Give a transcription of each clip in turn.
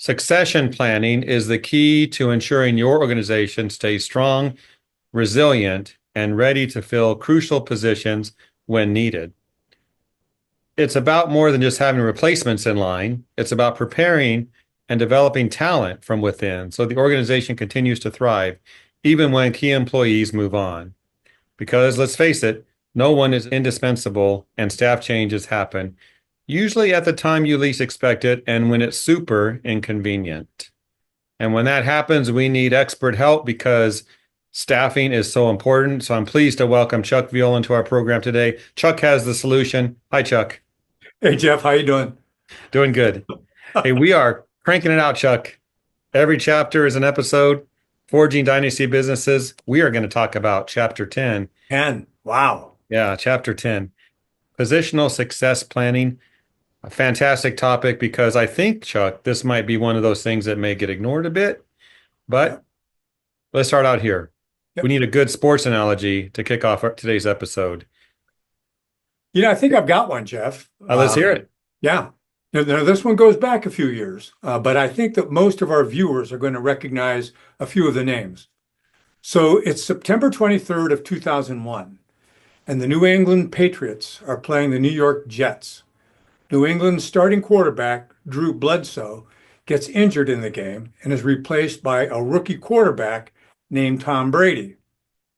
Succession planning is the key to ensuring your organization stays strong, resilient, and ready to fill crucial positions when needed. It's about more than just having replacements in line. It's about preparing and developing talent from within so the organization continues to thrive, even when key employees move on. Because let's face it, no one is indispensable and staff changes happen, usually at the time you least expect it and when it's super inconvenient. And when that happens, we need expert help because staffing is so important. So I'm pleased to welcome Chuck Violand to our program today. Chuck has the solution. Hi, Chuck. Hey Jeff, how you doing? Doing good. Hey, we are cranking it out, Chuck. Every chapter is an episode. Forging Dynasty Businesses. We are going to talk about chapter 10. And wow. Yeah, chapter 10. Positional success planning. A fantastic topic because I think, Chuck, this might be one of those things that may get ignored a bit. But Yep. let's start out here. We Yep. need a good sports analogy to kick off today's episode. I think I've got one, Jeff. Let's hear it. Yeah. Now, this one goes back a few years, but I think that most of our viewers are going to recognize a few of the names. So it's September 23rd of 2001, and the New England Patriots are playing the New York Jets. New England's starting quarterback, Drew Bledsoe, gets injured in the game and is replaced by a rookie quarterback named Tom Brady.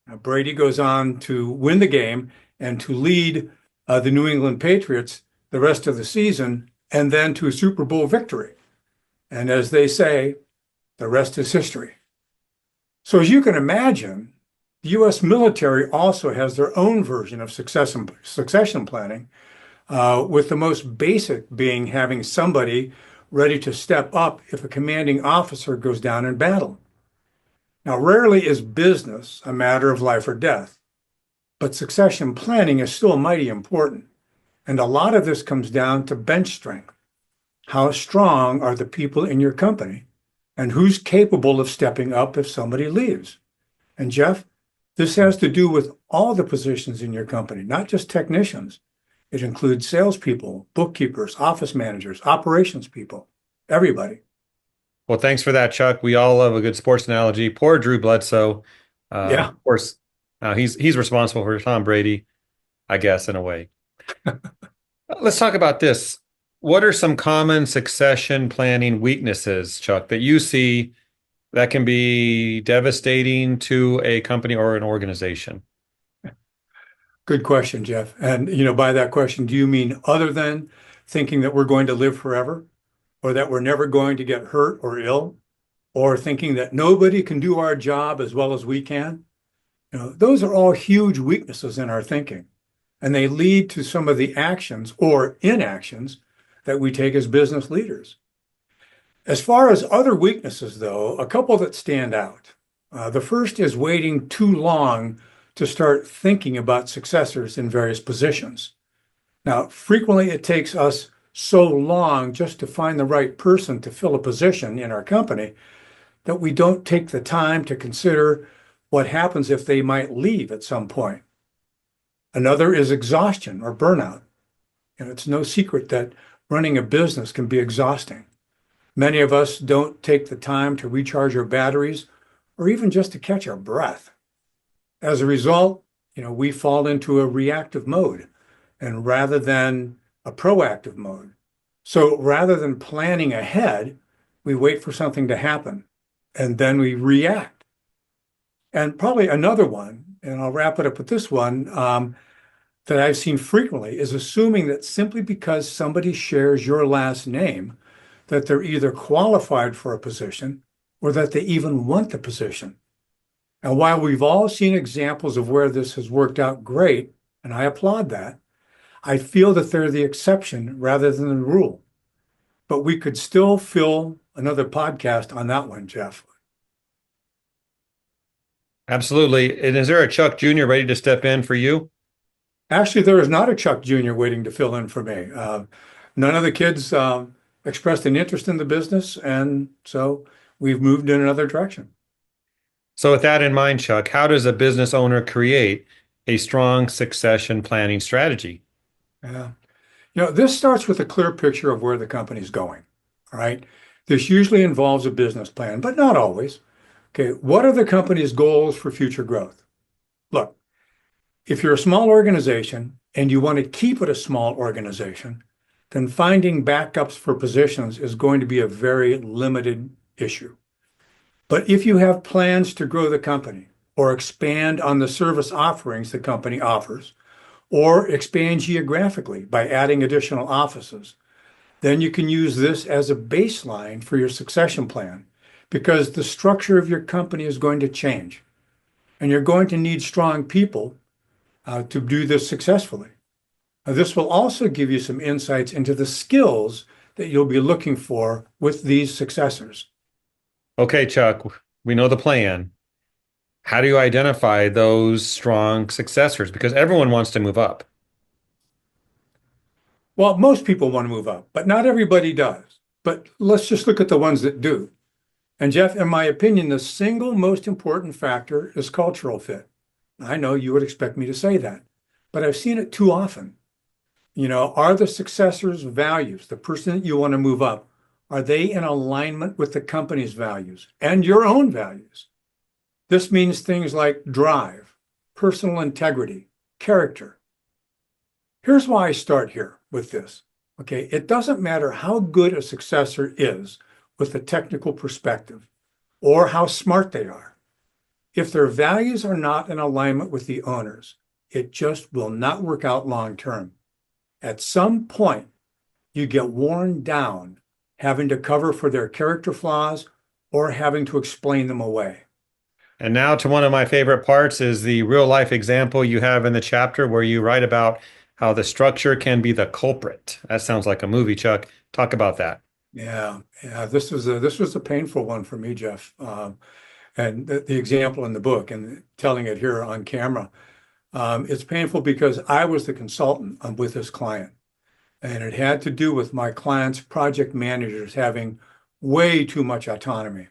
Now, Brady goes on to win the game and to lead the New England Patriots the rest of the season and then to a Super Bowl victory. And as they say, the rest is history. So as you can imagine, the U.S. military also has their own version of succession planning, with the most basic being having somebody ready to step up if a commanding officer goes down in battle. Now, rarely is business a matter of life or death, but succession planning is still mighty important. And a lot of this comes down to bench strength. How strong are the people in your company? And who's capable of stepping up if somebody leaves? And Jeff, this has to do with all the positions in your company, not just technicians. It includes salespeople, bookkeepers, office managers, operations people, everybody. Well, thanks for that, Chuck. We all love a good sports analogy. Poor Drew Bledsoe. Yeah. Of course, he's responsible for Tom Brady, I guess, in a way. Let's talk about this. What are some common succession planning weaknesses, Chuck, that you see that can be devastating to a company or an organization? Good question, Jeff. And by that question, do you mean other than thinking that we're going to live forever, or that we're never going to get hurt or ill, or thinking that nobody can do our job as well as we can? Those are all huge weaknesses in our thinking, and they lead to some of the actions or inactions that we take as business leaders. As far as other weaknesses, though, a couple that stand out. The first is waiting too long to start thinking about successors in various positions. Now, frequently it takes us so long just to find the right person to fill a position in our company that we don't take the time to consider what happens if they might leave at some point. Another is exhaustion or burnout. It's no secret that running a business can be exhausting. Many of us don't take the time to recharge our batteries or even just to catch our breath. As a result, we fall into a reactive mode and rather than a proactive mode. So rather than planning ahead, we wait for something to happen and then we react. And probably another one, and I'll wrap it up with this one, that I've seen frequently is assuming that simply because somebody shares your last name, that they're either qualified for a position or that they even want the position. And while we've all seen examples of where this has worked out great, and I applaud that, I feel that they're the exception rather than the rule. But we could still fill another podcast on that one, Jeff. Absolutely. And is there a Chuck Jr. ready to step in for you? Actually, there is not a Chuck Jr. waiting to fill in for me. None of the kids expressed an interest in the business, and so we've moved in another direction. So with that in mind, Chuck, how does a business owner create a strong succession planning strategy? Yeah. This starts with a clear picture of where the company's going. All right. This usually involves a business plan, but not always. Okay, what are the company's goals for future growth? Look, if you're a small organization and you want to keep it a small organization, then finding backups for positions is going to be a very limited issue. But if you have plans to grow the company or expand on the service offerings the company offers, or expand geographically by adding additional offices, then you can use this as a baseline for your succession plan because the structure of your company is going to change and you're going to need strong people to do this successfully. This will also give you some insights into the skills that you'll be looking for with these successors. Okay, Chuck, we know the plan. How do you identify those strong successors? Because everyone wants to move up. Well, most people want to move up, but not everybody does. But let's just look at the ones that do. And Jeff, in my opinion, the single most important factor is cultural fit. I know you would expect me to say that, but I've seen it too often. Are the successors' values, the person that you want to move up, are they in alignment with the company's values and your own values? This means things like drive, personal integrity, character. Here's why I start here with this. Okay, it doesn't matter how good a successor is with a technical perspective or how smart they are. If their values are not in alignment with the owners, it just will not work out long term. At some point, you get worn down having to cover for their character flaws or having to explain them away. And now to one of my favorite parts is the real life example you have in the chapter where you write about how the structure can be the culprit. That sounds like a movie, Chuck. Talk about that. Yeah. This was a painful one for me, Jeff. And the example in the book and telling it here on camera, it's painful because I was the consultant with this client, and it had to do with my client's project managers having way too much autonomy.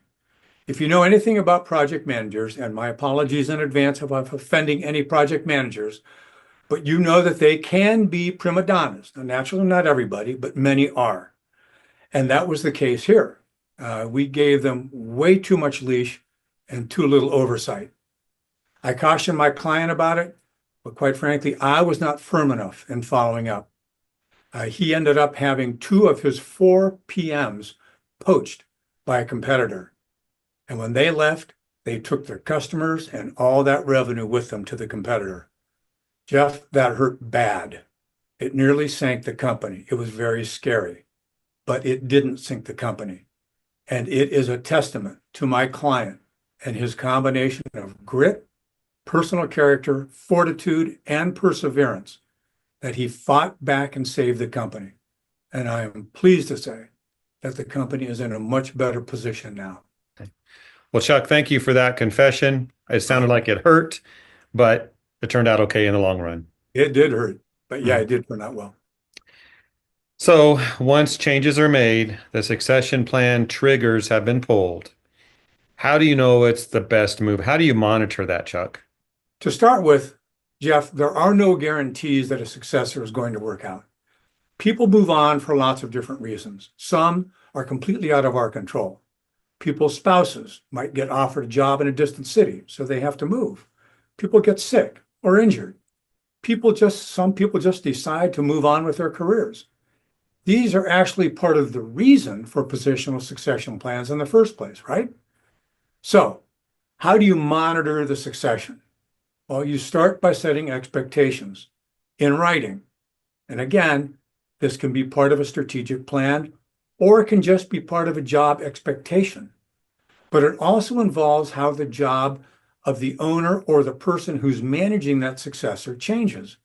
If you know anything about project managers, and my apologies in advance if I'm offending any project managers, but you know that they can be prima donnas. Now, naturally, not everybody, but many are. And that was the case here. We gave them way too much leash and too little oversight. I cautioned my client about it, but quite frankly, I was not firm enough in following up. He ended up having two of his four PMs poached by a competitor. And when they left, they took their customers and all that revenue with them to the competitor. Jeff, that hurt bad. It nearly sank the company. It was very scary, but it didn't sink the company. And it is a testament to my client and his combination of grit, personal character, fortitude, and perseverance that he fought back and saved the company. And I am pleased to say that the company is in a much better position now. Well, Chuck, thank you for that confession. It sounded like it hurt, but it turned out okay in the long run. It did hurt, but yeah, it did turn out well. So once changes are made, the succession plan triggers have been pulled. How do you know it's the best move? How do you monitor that, Chuck? To start with, Jeff, there are no guarantees that a successor is going to work out. People move on for lots of different reasons. Some are completely out of our control. People's spouses might get offered a job in a distant city, so they have to move. People get sick or injured. Some people just decide to move on with their careers. These are actually part of the reason for positional succession plans in the first place, right? So, how do you monitor the succession? Well, you start by setting expectations in writing. And again, this can be part of a strategic plan, or it can just be part of a job expectation. But it also involves how the job of the owner or the person who's managing that successor changes,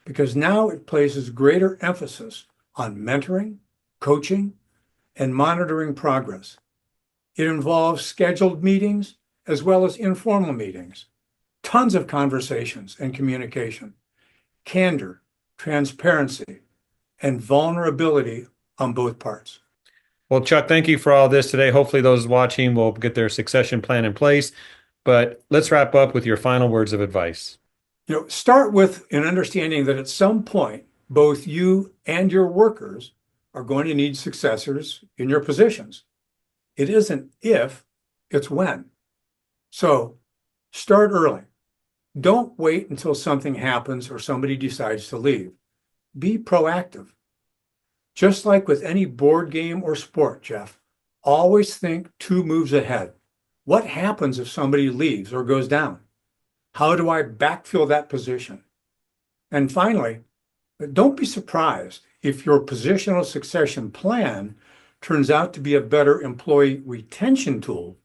because now it places greater emphasis on mentoring, coaching, and monitoring progress. It involves scheduled meetings as well as informal meetings, tons of conversations and communication, candor, transparency, and vulnerability on both parts. Well, Chuck, thank you for all this today. Hopefully, those watching will get their succession plan in place. But let's wrap up with your final words of advice. Start with an understanding that at some point, both you and your workers are going to need successors in your positions. It isn't if, it's when. So start early. Don't wait until something happens or somebody decides to leave. Be proactive. Just like with any board game or sport, Jeff, always think 2 moves ahead. What happens if somebody leaves or goes down? How do I backfill that position? And finally, don't be surprised if your positional succession plan turns out to be a better employee retention tool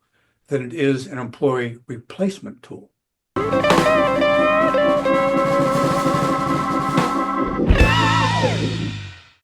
than it is an employee replacement tool.